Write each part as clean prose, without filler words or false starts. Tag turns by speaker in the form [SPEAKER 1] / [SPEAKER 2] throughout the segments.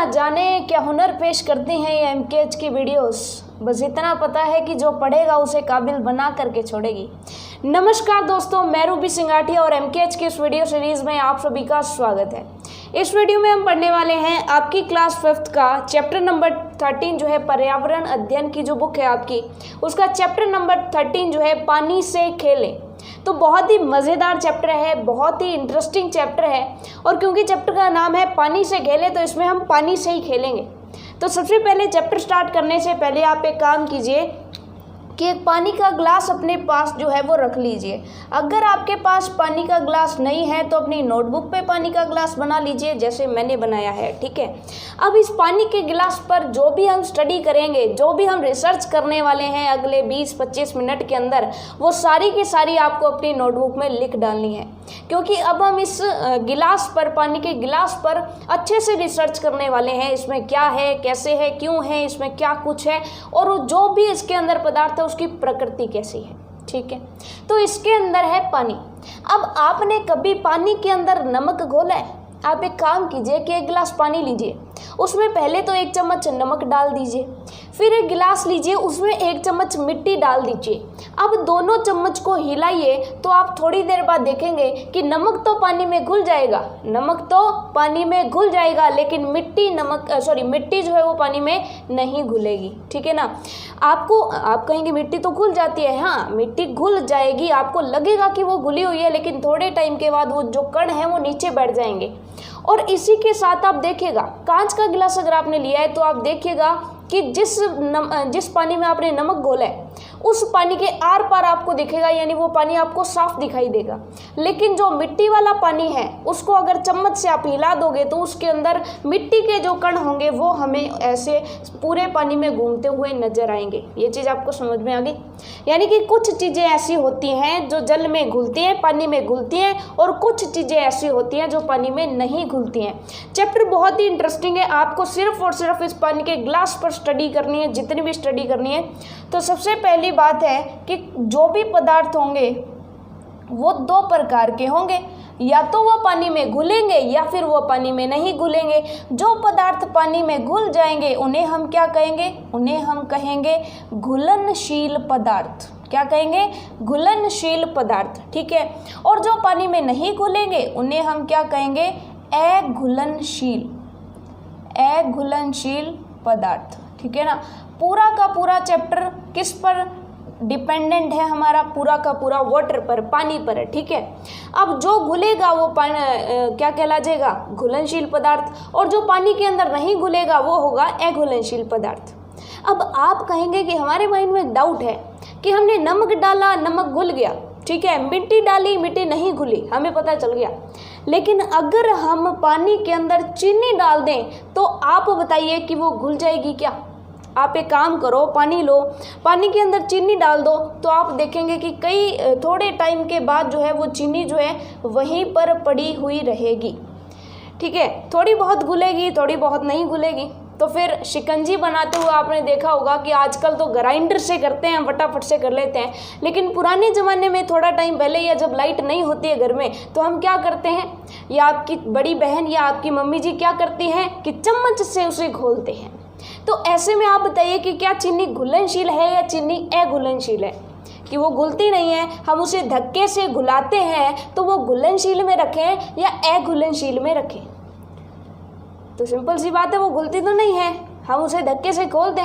[SPEAKER 1] ना जाने क्या हुनर पेश करती हैं ये एमकेएच की वीडियोस। बस इतना पता है कि जो पढ़ेगा उसे काबिल बना करके छोड़ेगी। नमस्कार दोस्तों, मैं रूबी सिंगाठिया और एमकेएच की इस वीडियो सीरीज़ में आप सभी का स्वागत है। इस वीडियो में हम पढ़ने वाले हैं आपकी क्लास 5th का चैप्टर नंबर 13 जो है पर्यावरण अध्ययन की जो बुक है आपकी, उसका चैप्टर नंबर 13 जो है पानी से खेलें। तो बहुत ही मज़ेदार चैप्टर है, बहुत ही इंटरेस्टिंग चैप्टर है। और क्योंकि चैप्टर का नाम है पानी से खेलें, तो इसमें हम पानी से ही खेलेंगे। तो सबसे पहले चैप्टर स्टार्ट करने से पहले आप एक काम कीजिए कि एक पानी का ग्लास अपने पास जो है वो रख लीजिए। अगर आपके पास पानी का ग्लास नहीं है तो अपनी नोटबुक पे पानी का ग्लास बना लीजिए, जैसे मैंने बनाया है, ठीक है। अब इस पानी के गिलास पर जो भी हम स्टडी करेंगे, जो भी हम रिसर्च करने वाले हैं अगले 20-25 मिनट के अंदर, वो सारी की सारी आपको अपनी नोटबुक में लिख डालनी है। क्योंकि अब हम इस गिलास पर, पानी के गिलास पर अच्छे से रिसर्च करने वाले हैं। इसमें क्या है, कैसे है, क्यों है, इसमें क्या कुछ है, और जो भी इसके अंदर पदार्थ है उसकी प्रकृति कैसी है, ठीक है। तो इसके अंदर है पानी। अब आपने कभी पानी के अंदर नमक घोला है? आप एक काम कीजिए कि एक गिलास पानी लीजिए, उसमें पहले तो 1 चम्मच नमक डाल दीजिए, फिर एक गिलास लीजिए, उसमें 1 चम्मच मिट्टी डाल दीजिए। अब दोनों चम्मच को हिलाइए तो आप थोड़ी देर बाद देखेंगे कि नमक तो पानी में घुल जाएगा, नमक तो पानी में घुल जाएगा, लेकिन मिट्टी जो है वो पानी में नहीं घुलेगी, ठीक है ना। आप कहेंगे मिट्टी तो घुल जाती है। हाँ, मिट्टी घुल जाएगी, आपको लगेगा कि वो घुली हुई है, लेकिन थोड़े टाइम के बाद वो जो कण है वो नीचे बैठ जाएंगे। और इसी के साथ आप देखिएगा, कांच का गिलास अगर आपने लिया है तो आप देखिएगा कि जिस पानी में आपने नमक घोला है उस पानी के आर पार आपको दिखेगा, यानी वो पानी आपको साफ दिखाई देगा। लेकिन जो मिट्टी वाला पानी है उसको अगर चम्मच से आप हिला दोगे तो उसके अंदर मिट्टी के जो कण होंगे वो हमें ऐसे पूरे पानी में घूमते हुए नजर आएंगे। ये चीज़ आपको समझ में आ गई? यानी कि कुछ चीज़ें ऐसी होती हैं जो जल में घुलती हैं, पानी में घुलती हैं, और कुछ चीज़ें ऐसी होती हैं जो पानी में नहीं घुलती हैं। चैप्टर बहुत ही इंटरेस्टिंग है, आपको सिर्फ और सिर्फ इस पानी के ग्लास पर स्टडी करनी है, जितनी भी स्टडी करनी है। तो सबसे पहली बात है कि जो भी पदार्थ होंगे वो 2 प्रकार के होंगे, या तो वो पानी में घुलेंगे या फिर वो पानी में नहीं घुलेंगे। जो पदार्थ पानी में घुल जाएंगे उन्हें हम क्या कहेंगे? उन्हें हम कहेंगे घुलनशील पदार्थ। क्या कहेंगे? घुलनशील पदार्थ, ठीक है। और जो पानी में नहीं घुलेंगे उन्हें हम क्या कहेंगे? अघुलनशील पदार्थ, ठीक है ना। पूरा का पूरा चैप्टर किस पर डिपेंडेंट है? हमारा पूरा का पूरा वाटर पर, पानी पर है, ठीक है। अब जो घुलेगा वो पानी क्या कहलाएगा? घुलनशील पदार्थ। और जो पानी के अंदर नहीं घुलेगा वो होगा अघुलनशील पदार्थ। अब आप कहेंगे कि हमारे माइंड में एक डाउट है कि हमने नमक डाला, नमक घुल गया, ठीक है, मिट्टी डाली, मिट्टी नहीं घुली, हमें पता चल गया। लेकिन अगर हम पानी के अंदर चीनी डाल दें तो आप बताइए कि वो घुल जाएगी क्या? आप एक काम करो, पानी लो, पानी के अंदर चीनी डाल दो, तो आप देखेंगे कि थोड़े टाइम के बाद जो है वो चीनी जो है वहीं पर पड़ी हुई रहेगी, ठीक है। थोड़ी बहुत घुलेगी, थोड़ी बहुत नहीं घुलेगी। तो फिर शिकंजी बनाते हुए आपने देखा होगा कि आजकल तो ग्राइंडर से करते हैं, फटाफट से कर लेते हैं, लेकिन पुराने ज़माने में थोड़ा टाइम पहले, या जब लाइट नहीं होती है घर में, तो हम क्या करते हैं, या आपकी बड़ी बहन या आपकी मम्मी जी क्या करती हैं कि चम्मच से उसे घोलते हैं। तो ऐसे में आप बताइए कि क्या चीनी घुलनशील है या चीनी अघुलनशील है? कि वो घुलती नहीं है, हम उसे धक्के से घुलाते हैं, तो वो घुलनशील में रखें या अघुलनशील में रखें? तो सिंपल सी बात है, वो घुलती तो नहीं है, हम उसे धक्के से घोलते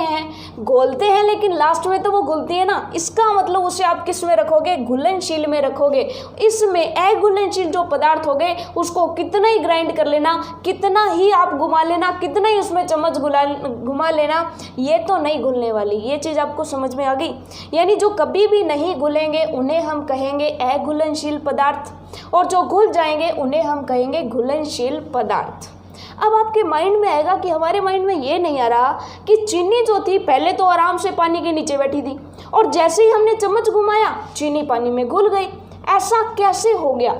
[SPEAKER 1] हैं, लेकिन लास्ट में तो वो घुलती है ना। इसका मतलब उसे आप किस में रखोगे? घुलनशील में रखोगे। इसमें अघुलनशील जो पदार्थ हो गए उसको कितना ही ग्राइंड कर लेना, कितना ही आप घुमा लेना, कितना ही उसमें चम्मच घुमा लेना, ये तो नहीं घुलने वाली। ये चीज़ आपको समझ में आ गई? यानी जो कभी भी नहीं घुलेंगे उन्हें हम कहेंगे अघुलनशील पदार्थ, और जो घुल जाएंगे उन्हें हम कहेंगे घुलनशील पदार्थ। अब आपके माइंड में आएगा कि हमारे माइंड में ये नहीं आ रहा कि चीनी जो थी पहले तो आराम से पानी के नीचे बैठी थी, और जैसे ही हमने चम्मच घुमाया चीनी पानी में घुल गई। ऐसा कैसे हो गया?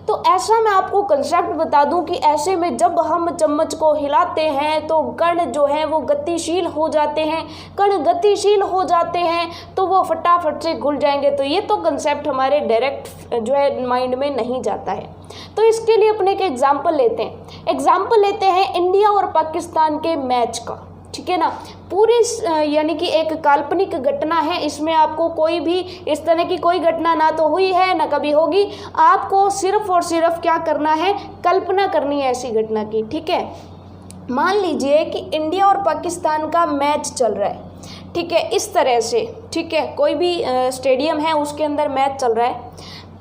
[SPEAKER 1] तो ऐसा मैं आपको कंसेप्ट बता दूं कि ऐसे में जब हम चम्मच को हिलाते हैं तो कण जो है वो गतिशील हो जाते हैं। कण गतिशील हो जाते हैं तो वो फटाफट से घुल जाएंगे। तो ये तो कंसेप्ट हमारे डायरेक्ट जो है माइंड में नहीं जाता है। तो इसके लिए अपने एक एग्जाम्पल लेते हैं। एग्जाम्पल लेते हैं इंडिया और पाकिस्तान के मैच का, ठीक है ना। पूरी यानी कि एक काल्पनिक घटना है, इसमें आपको कोई भी इस तरह की कोई घटना ना तो हुई है ना कभी होगी। आपको सिर्फ और सिर्फ क्या करना है, कल्पना करनी है ऐसी घटना की, ठीक है। मान लीजिए कि इंडिया और पाकिस्तान का मैच चल रहा है, ठीक है, इस तरह से, ठीक है। कोई भी स्टेडियम है उसके अंदर मैच चल रहा है,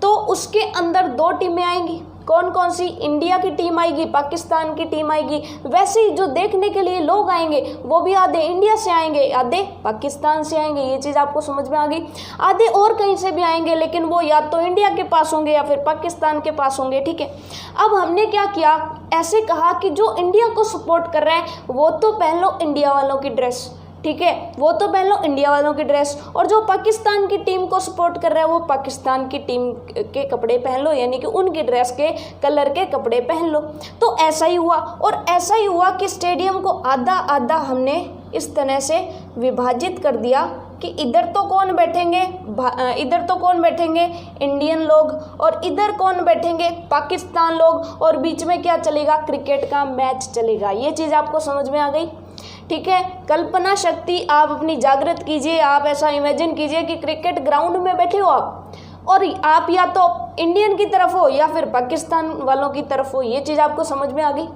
[SPEAKER 1] तो उसके अंदर दो टीमें आएंगी। कौन कौन सी? इंडिया की टीम आएगी, पाकिस्तान की टीम आएगी। वैसे ही जो देखने के लिए लोग आएंगे वो भी आधे इंडिया से आएंगे, आधे पाकिस्तान से आएंगे। ये चीज़ आपको समझ में आ गई। आधे और कहीं से भी आएंगे, लेकिन वो या तो इंडिया के पास होंगे या फिर पाकिस्तान के पास होंगे, ठीक है। अब हमने क्या किया, ऐसे कहा कि जो इंडिया को सपोर्ट कर रहा है वो तो पहन लो इंडिया वालों की ड्रेस, ठीक है, वो तो पहन लो इंडिया वालों की ड्रेस, और जो पाकिस्तान की टीम को सपोर्ट कर रहा है वो पाकिस्तान की टीम के कपड़े पहन लो, यानी कि उनकी ड्रेस के कलर के कपड़े पहन लो। तो ऐसा ही हुआ, और ऐसा ही हुआ कि स्टेडियम को आधा आधा हमने इस तरह से विभाजित कर दिया कि इधर तो कौन बैठेंगे, इधर तो कौन बैठेंगे, इंडियन लोग, और इधर कौन बैठेंगे, पाकिस्तान लोग, और बीच में क्या चलेगा, क्रिकेट का मैच चलेगा। ये चीज़ आपको समझ में आ गई, ठीक है। कल्पना शक्ति आप अपनी जागृत कीजिए। आप ऐसा इमेजिन कीजिए कि क्रिकेट ग्राउंड में बैठे हो आप, और आप या तो इंडियन की तरफ हो या फिर पाकिस्तान वालों की तरफ हो। ये चीज़ आपको समझ में आ गई।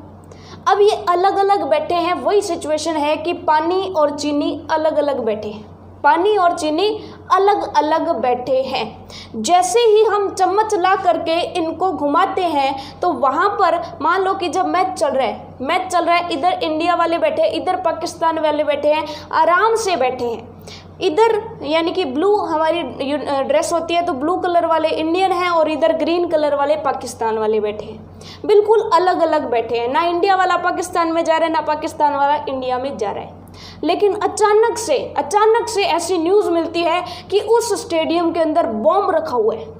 [SPEAKER 1] अब ये अलग अलग बैठे हैं, वही सिचुएशन है कि पानी और चीनी अलग अलग बैठे हैं, पानी और चीनी अलग अलग बैठे हैं। जैसे ही हम चम्मच ला करके इनको घुमाते हैं तो वहाँ पर मान लो कि जब मैच चल रहा है, इधर इंडिया वाले बैठे हैं, इधर पाकिस्तान वाले बैठे हैं, आराम से बैठे हैं। इधर यानी कि ब्लू हमारी ड्रेस होती है तो ब्लू कलर वाले इंडियन हैं, और इधर ग्रीन कलर वाले पाकिस्तान वाले बैठे हैं। बिल्कुल अलग अलग बैठे हैं, ना इंडिया वाला पाकिस्तान में जा रहा है ना पाकिस्तान वाला इंडिया में जा रहा है। लेकिन अचानक से ऐसी न्यूज़ मिलती है कि उस स्टेडियम के अंदर बॉम्ब रखा हुआ है।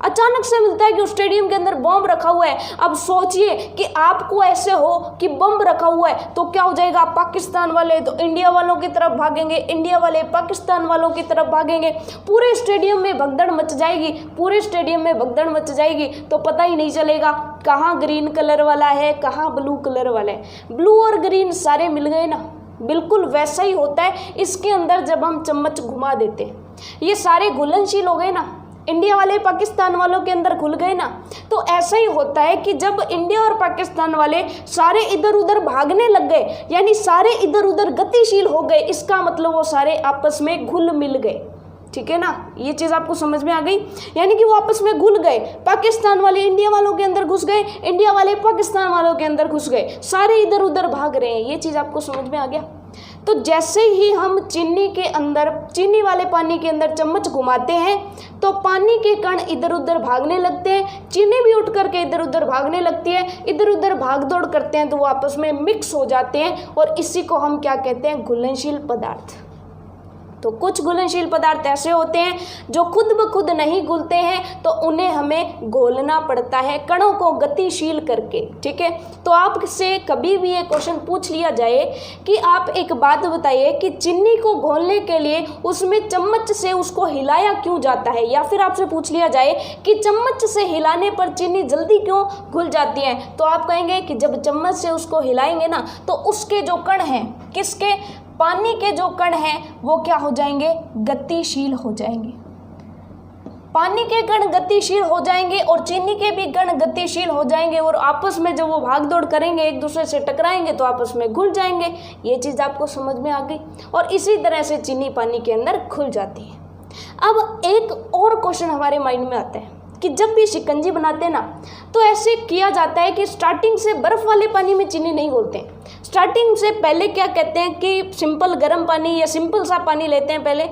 [SPEAKER 1] अचानक से मिलता है कि उस स्टेडियम के अंदर बॉम्ब रखा हुआ है। अब सोचिए कि आपको ऐसे हो कि बम रखा हुआ है तो क्या हो जाएगा, पाकिस्तान वाले तो इंडिया वालों की तरफ भागेंगे, इंडिया वाले पाकिस्तान वालों की तरफ भागेंगे, पूरे स्टेडियम में भगदड़ मच जाएगी, पूरे स्टेडियम में भगदड़ मच जाएगी। तो पता ही नहीं चलेगा कहाँ ग्रीन कलर वाला है, कहाँ ब्लू कलर वाला है। ब्लू और ग्रीन सारे मिल गए ना। बिल्कुल वैसा ही होता है इसके अंदर जब हम चम्मच घुमा देते हैं, ये सारे घुलनशील हो गए ना, इंडिया वाले पाकिस्तान वालों के अंदर घुल गए ना। तो ऐसा ही होता है कि जब इंडिया और पाकिस्तान वाले सारे इधर उधर भागने लग गए, यानी सारे इधर उधर गतिशील हो गए, इसका मतलब वो सारे आपस में घुल मिल गए, ठीक है ना। ये चीज़ आपको समझ में आ गई, यानी कि वो आपस में घुल गए। पाकिस्तान वाले इंडिया वालों के अंदर घुस गए, इंडिया वाले पाकिस्तान वालों के अंदर घुस गए, सारे इधर उधर भाग रहे हैं। ये चीज़ आपको समझ में आ गया। तो जैसे ही हम चीनी वाले पानी के अंदर चम्मच घुमाते हैं तो पानी के कण इधर उधर भागने लगते हैं, चीनी भी उठ करके इधर उधर भागने लगती है, इधर उधर भाग दौड़ करते हैं तो वो आपस में मिक्स हो जाते हैं, और इसी को हम क्या कहते हैं, घुलनशील पदार्थ। तो कुछ घुलनशील पदार्थ ऐसे होते हैं जो खुद ब खुद नहीं घुलते हैं, तो उन्हें हमें घोलना पड़ता है कणों को गतिशील करके, ठीक है। तो आपसे कभी भी ये क्वेश्चन पूछ लिया जाए कि आप एक बात बताइए कि चीनी को घोलने के लिए उसमें चम्मच से उसको हिलाया क्यों जाता है, या फिर आपसे पूछ लिया जाए कि चम्मच से हिलाने पर चीनी जल्दी क्यों घुल जाती है, तो आप कहेंगे कि जब चम्मच से उसको हिलाएंगे ना तो उसके जो कण हैं, किसके, पानी के जो कण हैं वो क्या हो जाएंगे, गतिशील हो जाएंगे। पानी के कण गतिशील हो जाएंगे और चीनी के भी कण गतिशील हो जाएंगे, और आपस में जब वो भाग दौड़ करेंगे एक दूसरे से टकराएंगे तो आपस में घुल जाएंगे। ये चीज़ आपको समझ में आ गई, और इसी तरह से चीनी पानी के अंदर घुल जाती है। अब एक और क्वेश्चन हमारे माइंड में आता है कि जब भी शिकंजी बनाते हैं ना तो ऐसे किया जाता है कि स्टार्टिंग से बर्फ़ वाले पानी में चीनी नहीं घोलते हैं। स्टार्टिंग से पहले क्या कहते हैं कि सिंपल गर्म पानी या सिंपल सा पानी लेते हैं पहले,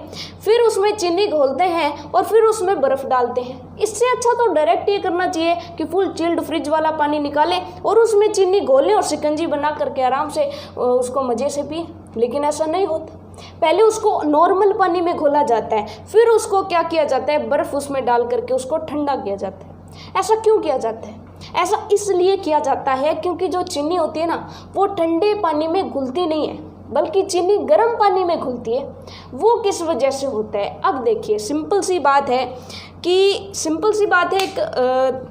[SPEAKER 1] फिर उसमें चीनी घोलते हैं और फिर उसमें बर्फ़ डालते हैं। इससे अच्छा तो डायरेक्ट ये करना चाहिए कि फुल चिल्ड फ्रिज वाला पानी निकालें और उसमें चीनी घोलें और शिकंजी बना करके आराम से उसको मज़े से पिए, लेकिन ऐसा नहीं होता। पहले उसको नॉर्मल पानी में घोला जाता है, फिर उसको क्या किया जाता है, बर्फ़ उसमें डाल करके उसको ठंडा किया जाता है। ऐसा क्यों किया जाता है? ऐसा इसलिए किया जाता है क्योंकि जो चीनी होती है ना वो ठंडे पानी में घुलती नहीं है, बल्कि चीनी गर्म पानी में घुलती है। वो किस वजह से होता है? अब देखिए, सिंपल सी बात है एक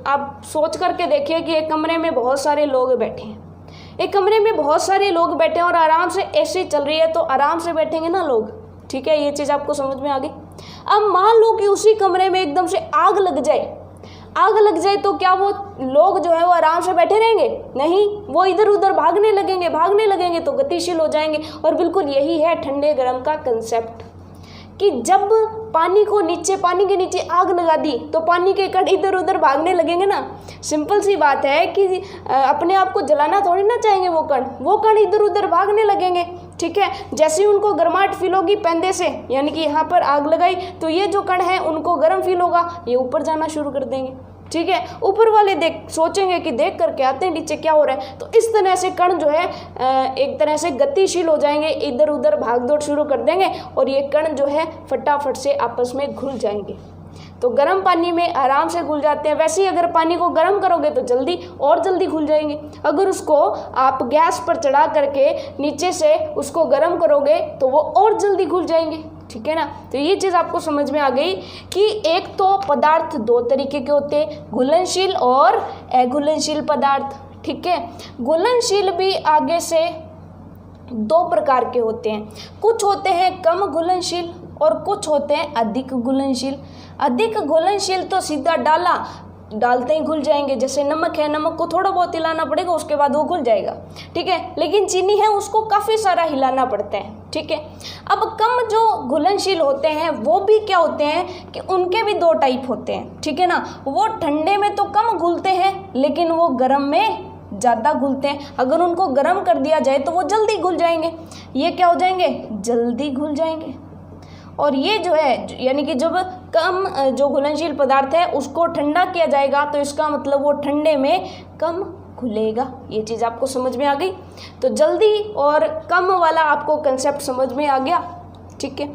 [SPEAKER 1] आप सोच करके देखिए कि एक कमरे में बहुत सारे लोग बैठे हैं, एक कमरे में बहुत सारे लोग बैठे हैं और आराम से एसी चल रही है, तो आराम से बैठेंगे ना लोग, ठीक है, ये चीज़ आपको समझ में आ गई। अब मान लो कि उसी कमरे में एकदम से आग लग जाए तो क्या वो लोग जो है वो आराम से बैठे रहेंगे? नहीं, वो इधर उधर भागने लगेंगे तो गतिशील हो जाएंगे। और बिल्कुल यही है ठंडे गर्म का कंसेप्ट, कि जब पानी के नीचे आग लगा दी तो पानी के कण इधर उधर भागने लगेंगे ना। सिंपल सी बात है कि अपने आप को जलाना थोड़ी ना चाहेंगे वो कण इधर उधर भागने लगेंगे, ठीक है। जैसे ही उनको गर्माहट फील होगी पैंदे से, यानी कि यहाँ पर आग लगाई तो ये जो कण है उनको गर्म फील होगा, ये ऊपर जाना शुरू कर देंगे, ठीक है। ऊपर वाले सोचेंगे कि देख करके आते हैं नीचे क्या हो रहा है, तो इस तरह से कण जो है एक तरह से गतिशील हो जाएंगे, इधर उधर भाग दौड़ शुरू कर देंगे और ये कण जो है फटाफट से आपस में घुल जाएंगे। तो गर्म पानी में आराम से घुल जाते हैं। वैसे ही अगर पानी को गर्म करोगे तो जल्दी घुल जाएंगे। अगर उसको आप गैस पर चढ़ा करके नीचे से उसको गर्म करोगे तो वो और जल्दी घुल जाएंगे, ठीक है ना। तो ये चीज़ आपको समझ में आ गई कि एक तो पदार्थ दो तरीके के होते हैं, घुलनशील और अघुलनशील पदार्थ, ठीक है। घुलनशील भी आगे से दो प्रकार के होते हैं, कुछ होते हैं कम घुलनशील और कुछ होते हैं अधिक घुलनशील। अधिक घुलनशील तो सीधा डालते ही घुल जाएंगे, जैसे नमक है, नमक को थोड़ा बहुत हिलाना पड़ेगा उसके बाद वो घुल जाएगा, ठीक है। लेकिन चीनी है उसको काफ़ी सारा हिलाना पड़ता है, ठीक है। अब कम जो घुलनशील होते हैं वो भी क्या होते हैं कि उनके भी दो टाइप होते हैं, ठीक है ना। वो ठंडे में तो कम घुलते हैं लेकिन वो गर्म में ज़्यादा घुलते हैं। अगर उनको गर्म कर दिया जाए तो वो जल्दी घुल जाएंगे। ये क्या हो जाएंगे? जल्दी घुल जाएंगे। और ये जो है यानी कि जब कम जो घुलनशील पदार्थ है उसको ठंडा किया जाएगा तो इसका मतलब वो ठंडे में कम घुलेगा। ये चीज़ आपको समझ में आ गई। तो जल्दी और कम वाला आपको कंसेप्ट समझ में आ गया, ठीक है।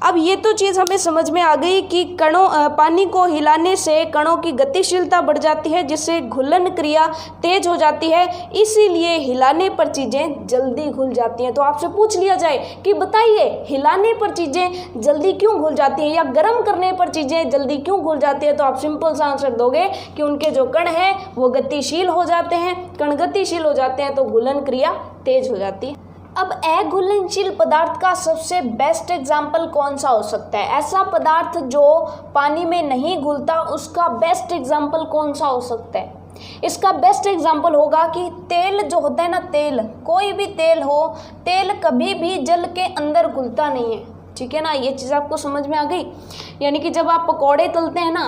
[SPEAKER 1] अब ये तो चीज़ हमें समझ में आ गई कि पानी को हिलाने से कणों की गतिशीलता बढ़ जाती है जिससे घुलन क्रिया तेज हो जाती है, इसीलिए हिलाने पर चीज़ें जल्दी घुल जाती हैं। तो आपसे पूछ लिया जाए कि बताइए हिलाने पर चीज़ें जल्दी क्यों घुल जाती हैं या गर्म करने पर चीज़ें जल्दी क्यों घुल जाती है, तो आप सिंपल सा आंसर दोगे कि उनके जो कण हैं वो गतिशील हो जाते हैं। कण गतिशील हो जाते हैं तो घुलन क्रिया तेज हो जाती है। अब अघुलनशील पदार्थ का सबसे बेस्ट एग्जाम्पल कौन सा हो सकता है? ऐसा पदार्थ जो पानी में नहीं घुलता उसका बेस्ट एग्जाम्पल कौन सा हो सकता है? इसका बेस्ट एग्जाम्पल होगा कि तेल जो होता है ना, तेल, कोई भी तेल हो, तेल कभी भी जल के अंदर घुलता नहीं है, ठीक है ना। ये चीज़ आपको समझ में आ गई। यानी कि जब आप पकौड़े तलते हैं ना,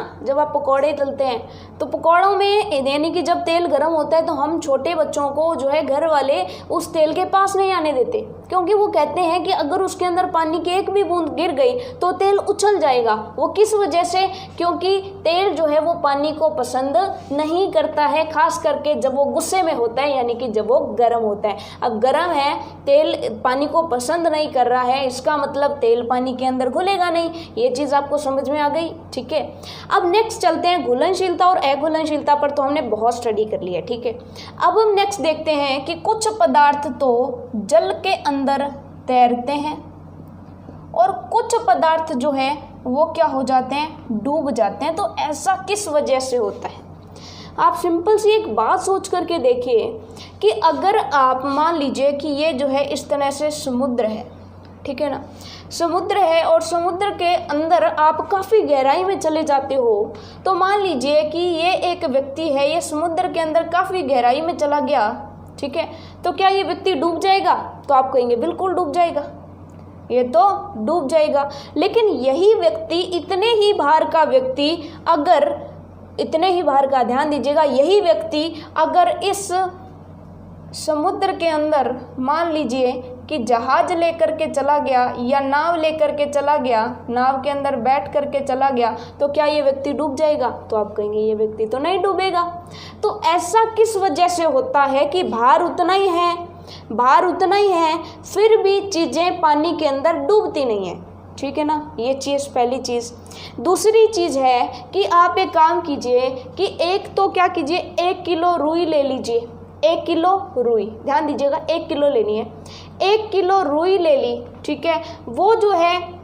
[SPEAKER 1] तो पकौड़ों में यानी कि जब तेल गर्म होता है तो हम छोटे बच्चों को जो है घर वाले उस तेल के पास नहीं आने देते, क्योंकि वो कहते हैं कि अगर उसके अंदर पानी की एक भी बूंद गिर गई तो तेल उछल जाएगा। वो किस वजह से? क्योंकि तेल जो है वो पानी को पसंद नहीं करता है, खास करके जब वो गुस्से में होता है, यानी कि जब वो गर्म होता है। अब गर्म है, तेल पानी को पसंद नहीं कर रहा है, इसका मतलब तेल पानी के अंदर घुलेगा नहीं। ये चीज़ आपको समझ में आ गई, ठीक है। अब नेक्स्ट चलते हैं घुलनशीलता और अघुलनशीलता पर, तो हमने बहुत स्टडी कर लिया, ठीक है। अब हम नेक्स्ट देखते हैं कि कुछ पदार्थ तो जल के अंदर तैरते हैं और कुछ पदार्थ जो है वो क्या हो जाते हैं? डूब जाते हैं। तो ऐसा किस वजह से होता है? आप सिंपल सी एक बात सोच करके देखिए कि अगर आप मान लीजिए कि ये जो है इस तरह से समुद्र है, ठीक है ना, समुद्र है और समुद्र के अंदर आप काफ़ी गहराई में चले जाते हो, तो मान लीजिए कि ये एक व्यक्ति है, ये समुद्र के अंदर काफ़ी गहराई में चला गया, ठीक है। तो क्या ये व्यक्ति डूब जाएगा? तो आप कहेंगे बिल्कुल डूब जाएगा, ये तो डूब जाएगा। लेकिन यही व्यक्ति, इतने ही भार का ध्यान दीजिएगा, यही व्यक्ति अगर इस समुद्र के अंदर मान लीजिए कि जहाज लेकर के चला गया या नाव लेकर के चला गया, नाव के अंदर बैठ करके चला गया, तो क्या ये व्यक्ति डूब जाएगा? तो आप कहेंगे ये व्यक्ति तो नहीं डूबेगा। तो ऐसा किस वजह से होता है कि भार उतना ही है, फिर भी चीज़ें पानी के अंदर डूबती नहीं हैं, ठीक है ना, ये चीज़ पहली चीज़। दूसरी चीज़ है कि आप एक काम कीजिए कि एक तो क्या कीजिए, 1 किलो रुई ले लीजिए। 1 किलो रुई, ध्यान दीजिएगा 1 किलो लेनी है। 1 किलो रुई ले ली, ठीक है। वो जो है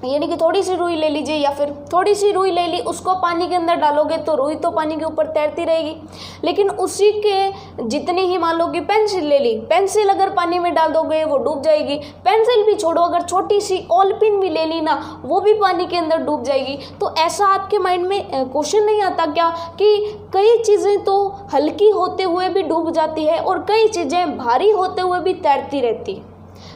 [SPEAKER 1] यानी कि थोड़ी सी रुई ले लीजिए या फिर थोड़ी सी रुई ले ली, उसको पानी के अंदर डालोगे तो रुई तो पानी के ऊपर तैरती रहेगी। लेकिन उसी के जितनी ही मान लो कि पेंसिल ले ली, पेंसिल अगर पानी में डाल दोगे वो डूब जाएगी। पेंसिल भी छोड़ो, अगर छोटी सी ऑलपिन भी ले ली ना, वो भी पानी के अंदर डूब जाएगी। तो ऐसा आपके माइंड में क्वेश्चन नहीं आता क्या कि कई चीज़ें तो हल्की होते हुए भी डूब जाती है और कई चीज़ें भारी होते हुए भी तैरती रहती है।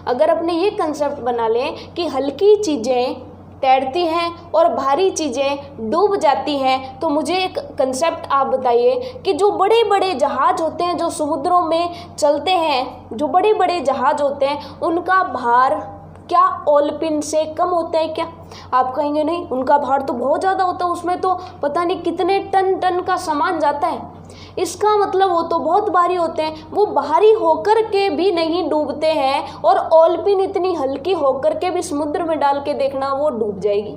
[SPEAKER 1] अगर अपने ये कंसेप्ट बना लें कि हल्की चीज़ें तैरती हैं और भारी चीज़ें डूब जाती हैं, तो मुझे एक कंसेप्ट आप बताइए कि जो बड़े बड़े जहाज़ होते हैं जो समुद्रों में चलते हैं, जो बड़े बड़े जहाज़ होते हैं, उनका भार क्या ऑलपिन से कम होता है क्या? आप कहेंगे नहीं, उनका भार तो बहुत ज़्यादा होता है, उसमें तो पता नहीं कितने टन टन का सामान जाता है। इसका मतलब वो तो बहुत भारी होते हैं, वो भारी होकर के भी नहीं डूबते हैं और ऑलपिन इतनी हल्की होकर के भी समुद्र में डाल के देखना वो डूब जाएगी।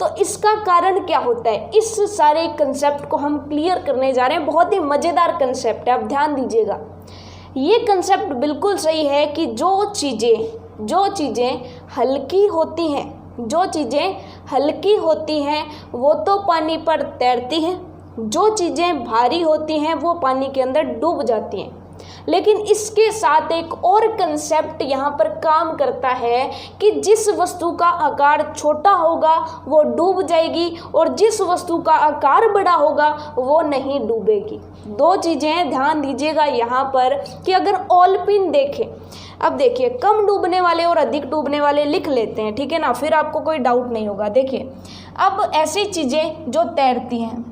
[SPEAKER 1] तो इसका कारण क्या होता है, इस सारे कंसेप्ट को हम क्लियर करने जा रहे हैं। बहुत ही मज़ेदार कंसेप्ट है, आप ध्यान दीजिएगा। ये कंसेप्ट बिल्कुल सही है कि जो चीज़ें हल्की होती हैं, जो चीज़ें हल्की होती हैं वो तो पानी पर तैरती हैं, जो चीज़ें भारी होती हैं वो पानी के अंदर डूब जाती हैं। लेकिन इसके साथ एक और कंसेप्ट यहाँ पर काम करता है कि जिस वस्तु का आकार छोटा होगा वो डूब जाएगी और जिस वस्तु का आकार बड़ा होगा वो नहीं डूबेगी। दो चीज़ें ध्यान दीजिएगा यहाँ पर कि अगर ऑलपिन देखें, अब देखिए कम डूबने वाले और अधिक डूबने वाले लिख लेते हैं, ठीक है ना, फिर आपको कोई डाउट नहीं होगा। देखिए अब ऐसी चीज़ें जो तैरती हैं,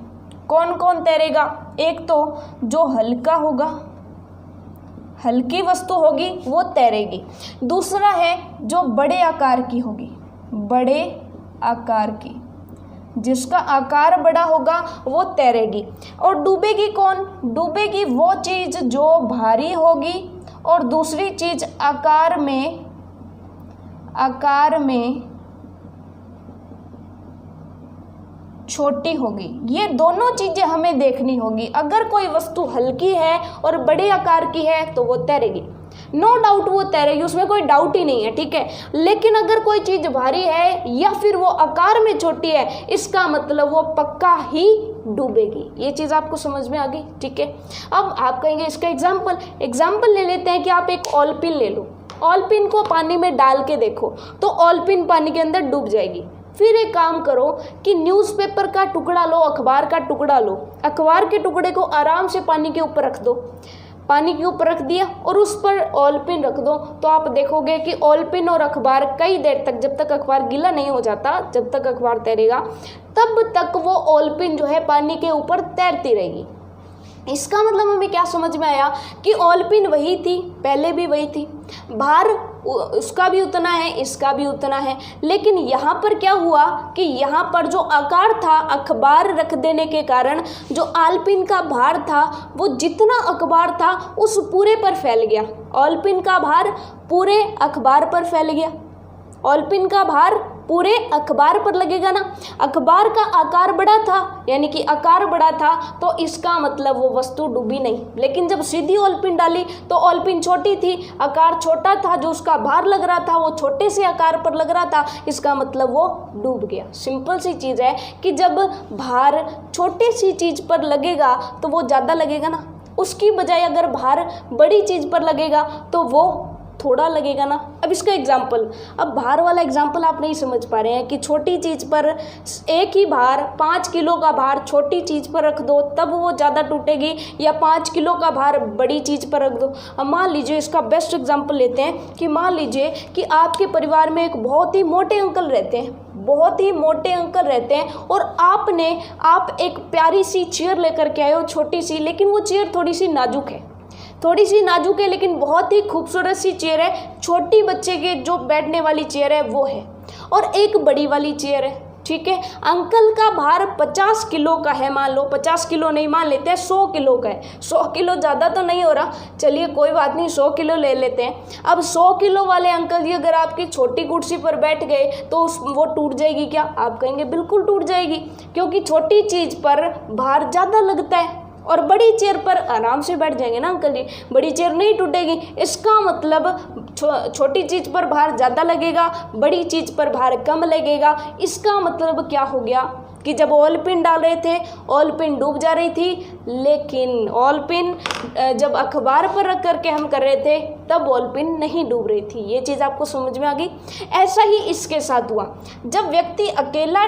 [SPEAKER 1] कौन कौन तैरेगा? एक तो जो हल्का होगा, हल्की वस्तु होगी वो तैरेगी। दूसरा है जो बड़े आकार की होगी, बड़े आकार की, जिसका आकार बड़ा होगा वो तैरेगी। और डूबेगी कौन? डूबेगी वो चीज़ जो भारी होगी और दूसरी चीज़ आकार में छोटी होगी। ये दोनों चीज़ें हमें देखनी होगी। अगर कोई वस्तु हल्की है और बड़े आकार की है तो वो तैरेगी, नो डाउट वो तैरेगी, उसमें कोई डाउट ही नहीं है, ठीक है। लेकिन अगर कोई चीज़ भारी है या फिर वो आकार में छोटी है, इसका मतलब वो पक्का ही डूबेगी। ये चीज़ आपको समझ में आ गई, ठीक है। अब आप कहेंगे इसका एग्जाम्पल ले लेते हैं कि आप एक ऑलपिन ले लो, ऑलपिन को पानी में डाल के देखो तो ऑलपिन पानी के अंदर डूब जाएगी। फिर एक काम करो कि न्यूज़पेपर का टुकड़ा लो, अखबार का टुकड़ा लो, अखबार के टुकड़े को आराम से पानी के ऊपर रख दो, पानी के ऊपर रख दिया और उस पर ऑलपिन रख दो, तो आप देखोगे कि ऑलपिन और अखबार कई देर तक, जब तक अखबार गीला नहीं हो जाता, जब तक अखबार तैरेगा तब तक वो ऑलपिन जो है पानी के ऊपर तैरती रहेगी। इसका मतलब हमें क्या समझ में आया कि ऑलपिन वही थी, पहले भी वही थी, भार उसका भी उतना है, इसका भी उतना है। लेकिन यहाँ पर क्या हुआ कि यहाँ पर जो आकार था, अखबार रख देने के कारण जो ऑलपिन का भार था वो जितना अखबार था उस पूरे पर फैल गया। ऑलपिन का भार पूरे अखबार पर फैल गया, ऑलपिन का भार पूरे अखबार पर लगेगा ना। अखबार का आकार बड़ा था, यानी कि आकार बड़ा था, तो इसका मतलब वो वस्तु डूबी नहीं। लेकिन जब सीधी ऑलपिन डाली तो ऑलपिन छोटी थी, आकार छोटा था, जो उसका भार लग रहा था वो छोटे से आकार पर लग रहा था, इसका मतलब वो डूब गया। सिंपल सी चीज़ है कि जब भार छोटी सी चीज़ पर लगेगा तो वो ज़्यादा लगेगा ना, उसकी बजाय अगर भार बड़ी चीज़ पर लगेगा तो वो थोड़ा लगेगा ना। अब इसका एग्जाम्पल, अब भार वाला एग्जाम्पल आप नहीं समझ पा रहे हैं कि छोटी चीज़ पर एक ही भार, 5 किलो का भार छोटी चीज़ पर रख दो तब वो ज़्यादा टूटेगी, या 5 किलो का भार बड़ी चीज़ पर रख दो। अब मान लीजिए, इसका बेस्ट एग्जाम्पल लेते हैं कि मान लीजिए कि आपके परिवार में एक बहुत ही मोटे अंकल रहते हैं, बहुत ही मोटे अंकल रहते हैं, और आप एक प्यारी सी चेयर लेकर के आए हो, छोटी सी, लेकिन वो चेयर थोड़ी सी नाजुक है, लेकिन बहुत ही खूबसूरत सी चेयर है, छोटी बच्चे के जो बैठने वाली चेयर है वो है, और एक बड़ी वाली चेयर है, ठीक है। अंकल का भार 50 किलो का है, मान लो 50 किलो नहीं, मान लेते हैं 100 किलो का है। 100 किलो ज़्यादा तो नहीं हो रहा, चलिए कोई बात नहीं, 100 किलो ले लेते हैं। अब 100 किलो वाले अंकल जी अगर आपकी छोटी कुर्सी पर बैठ गए तो वो टूट जाएगी क्या? आप कहेंगे बिल्कुल टूट जाएगी, क्योंकि छोटी चीज़ पर भार ज़्यादा लगता है और बड़ी चेयर पर आराम से बैठ जाएंगे ना अंकल जी, बड़ी चेयर नहीं टूटेगी। इसका मतलब छोटी चीज़ पर भार ज़्यादा लगेगा, बड़ी चीज़ पर भार कम लगेगा। इसका मतलब क्या हो गया कि जब ऑयल पिन डाल रहे थे ऑयल पिन डूब जा रही थी, लेकिन ऑयल पिन जब अखबार पर रख करके हम कर रहे थे तब ऑयल पिन नहीं डूब रही थी। ये चीज़ आपको समझ में आ गई। ऐसा ही इसके साथ हुआ, जब व्यक्ति अकेला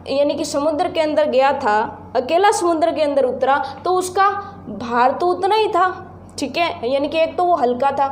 [SPEAKER 1] यानी कि समुद्र के अंदर गया था, अकेला समुद्र के अंदर उतरा तो उसका भार तो उतना ही था, ठीक है, यानी कि एक तो वो हल्का था,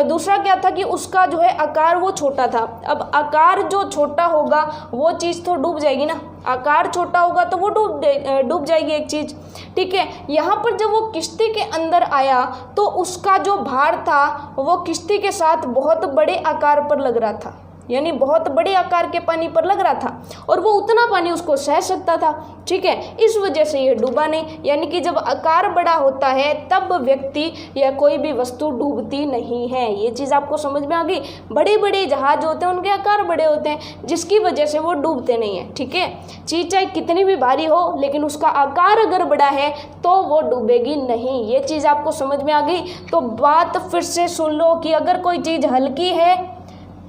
[SPEAKER 1] दूसरा क्या था कि उसका जो है आकार वो छोटा था। अब आकार जो छोटा होगा वो चीज़ तो डूब जाएगी ना, आकार छोटा होगा तो वो डूब जाएगी एक चीज़, ठीक है। यहाँ पर जब वो किश्ती के अंदर आया तो उसका जो भार था वो किश्ती के साथ बहुत बड़े आकार पर लग रहा था, यानी बहुत बड़े आकार के पानी पर लग रहा था और वो उतना पानी उसको सह सकता था, ठीक है। इस वजह से ये डूबा नहीं, यानी कि जब आकार बड़ा होता है तब व्यक्ति या कोई भी वस्तु डूबती नहीं है। ये चीज़ आपको समझ में आ गई। बड़े बड़े जहाज होते हैं उनके आकार बड़े होते हैं जिसकी वजह से वो डूबते नहीं हैं, ठीक है। चीज़ चाहे कितनी भी भारी हो लेकिन उसका आकार अगर बड़ा है तो वो डूबेगी नहीं। ये चीज़ आपको समझ में आ गई। तो बात फिर से सुन लो कि अगर कोई चीज़ हल्की है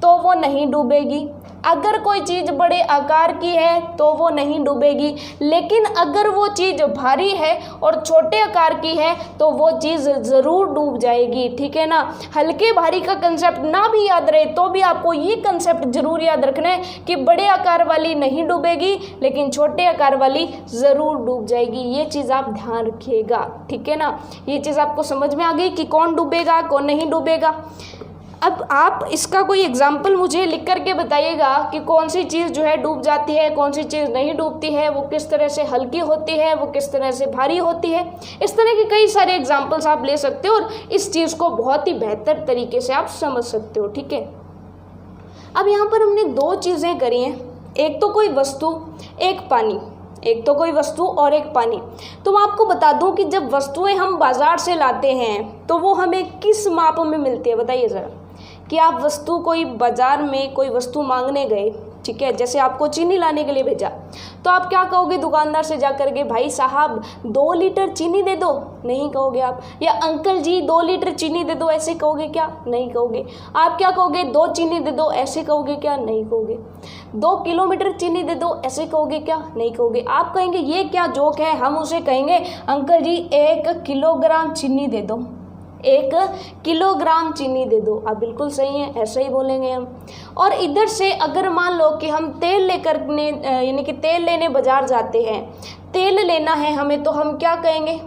[SPEAKER 1] तो वो नहीं डूबेगी, अगर कोई चीज़ बड़े आकार की है तो वो नहीं डूबेगी, लेकिन अगर वो चीज़ भारी है और छोटे आकार की है तो वो चीज़ ज़रूर डूब जाएगी, ठीक है ना। हल्के भारी का कंसेप्ट ना भी याद रहे तो भी आपको ये कंसेप्ट जरूर याद रखना है कि बड़े आकार वाली नहीं डूबेगी लेकिन छोटे आकार वाली ज़रूर डूब जाएगी। ये चीज़ आप ध्यान रखिएगा, ठीक है ना। ये चीज़ आपको समझ में आ गई कि कौन डूबेगा कौन नहीं डूबेगा। अब आप इसका कोई एग्जाम्पल मुझे लिख करके बताइएगा कि कौन सी चीज़ जो है डूब जाती है, कौन सी चीज़ नहीं डूबती है, वो किस तरह से हल्की होती है, वो किस तरह से भारी होती है। इस तरह के कई सारे एग्जाम्पल्स आप ले सकते हो और इस चीज़ को बहुत ही बेहतर तरीके से आप समझ सकते हो, ठीक है। अब यहाँ पर हमने दो चीज़ें करी हैं, एक तो कोई वस्तु एक पानी, एक तो कोई वस्तु और एक पानी। तो मैं आपको बता दूं कि जब वस्तुएं हम बाज़ार से लाते हैं तो वो हमें किस माप में मिलती है, बताइए ज़रा। कि आप वस्तु कोई बाज़ार में कोई वस्तु मांगने गए, ठीक है, जैसे आपको चीनी लाने के लिए भेजा, तो आप क्या कहोगे दुकानदार से जा करके, भाई साहब 2 लीटर चीनी दे दो, नहीं कहोगे आप। या अंकल जी 2 लीटर चीनी दे दो, ऐसे कहोगे क्या? नहीं कहोगे। आप क्या कहोगे? 2 चीनी दे दो, ऐसे कहोगे क्या? नहीं कहोगे। 2 किलोमीटर चीनी दे दो, ऐसे कहोगे क्या? नहीं कहोगे। आप कहेंगे ये क्या जोक है, हम उसे कहेंगे अंकल जी 1 किलोग्राम चीनी दे दो, 1 किलोग्राम चीनी दे दो। आप बिल्कुल सही हैं, ऐसा ही बोलेंगे हम। और इधर से अगर मान लो कि हम तेल लेकर यानी कि तेल लेने बाज़ार जाते हैं, तेल लेना है हमें, तो हम क्या कहेंगे,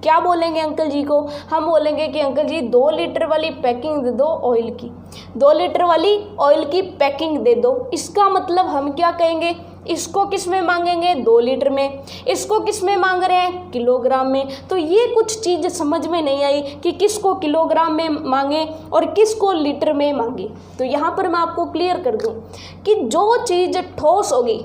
[SPEAKER 1] क्या बोलेंगे अंकल जी को? हम बोलेंगे कि अंकल जी 2 लीटर वाली पैकिंग दे दो ऑयल की, 2 लीटर वाली ऑयल की पैकिंग दे दो। इसका मतलब हम क्या कहेंगे, इसको किस में मांगेंगे? 2 लीटर में। इसको किस में मांग रहे हैं? किलोग्राम में। तो ये कुछ चीज़ समझ में नहीं आई कि किसको किलोग्राम में मांगे और किसको लीटर में मांगे। तो यहाँ पर मैं आपको क्लियर कर दूँ कि जो चीज़ ठोस होगी,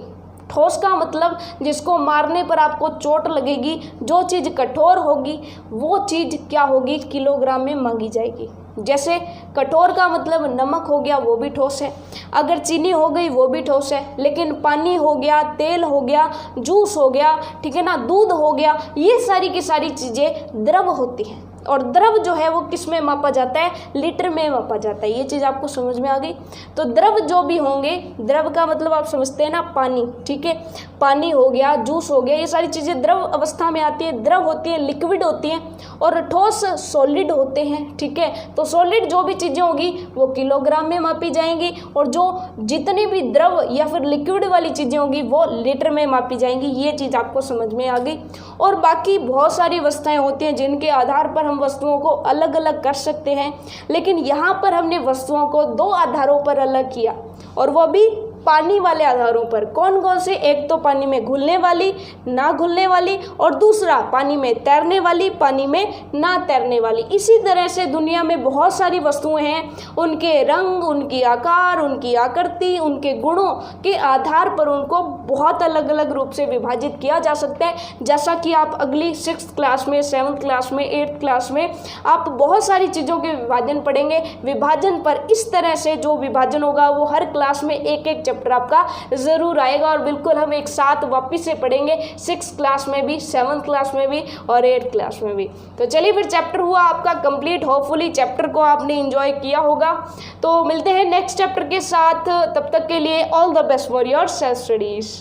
[SPEAKER 1] ठोस का मतलब जिसको मारने पर आपको चोट लगेगी, जो चीज़ कठोर होगी वो चीज़ क्या होगी, किलोग्राम में मांगी जाएगी। जैसे कठोर का मतलब नमक हो गया, वो भी ठोस है, अगर चीनी हो गई वो भी ठोस है, लेकिन पानी हो गया, तेल हो गया, जूस हो गया, ठीक है ना, दूध हो गया, ये सारी की सारी चीज़ें द्रव होती हैं। और द्रव जो है वो किस में मापा जाता है? लीटर में मापा जाता है। ये चीज़ आपको समझ में आ गई। तो द्रव जो भी होंगे, द्रव का मतलब आप समझते हैं ना, पानी, ठीक है, पानी हो गया, जूस हो गया, ये सारी चीज़ें द्रव अवस्था में आती है, द्रव होती है, लिक्विड होती हैं, और ठोस सॉलिड होते हैं, ठीक है। तो सॉलिड जो भी चीज़ें होगी वो किलोग्राम में मापी जाएंगी, और जो जितनी भी द्रव या फिर लिक्विड वाली चीज़ें होंगी वो लीटर में मापी जाएंगी। ये चीज़ आपको समझ में आ गई। और बाकी बहुत सारी अवस्थाएँ होती हैं जिनके आधार पर वस्तुओं को अलग अलग कर सकते हैं, लेकिन यहाँ पर हमने वस्तुओं को 2 आधारों पर अलग किया, और वो भी पानी वाले आधारों पर। कौन कौन से? एक तो पानी में घुलने वाली, ना घुलने वाली, और दूसरा पानी में तैरने वाली, पानी में ना तैरने वाली। इसी तरह से दुनिया में बहुत सारी वस्तुएं हैं, उनके रंग, उनकी आकार, उनकी आकृति, उनके गुणों के आधार पर उनको बहुत अलग अलग रूप से विभाजित किया जा सकता है। जैसा कि आप अगली 6th क्लास में, 7th क्लास में, 8th क्लास में आप बहुत सारी चीज़ों के विभाजन पढ़ेंगे। विभाजन पर इस तरह से जो विभाजन होगा वो हर क्लास में एक एक चैप्टर आपका ज़रूर आएगा, और बिल्कुल हम एक साथ वापस से पढ़ेंगे 6th क्लास में भी, 7th क्लास में भी और 8th क्लास में भी। तो चलिए फिर चैप्टर हुआ आपका कंप्लीट। होपफुली चैप्टर को आपने एंजॉय किया होगा। तो मिलते हैं नेक्स्ट चैप्टर के साथ, तब तक के लिए all the best for your self studies.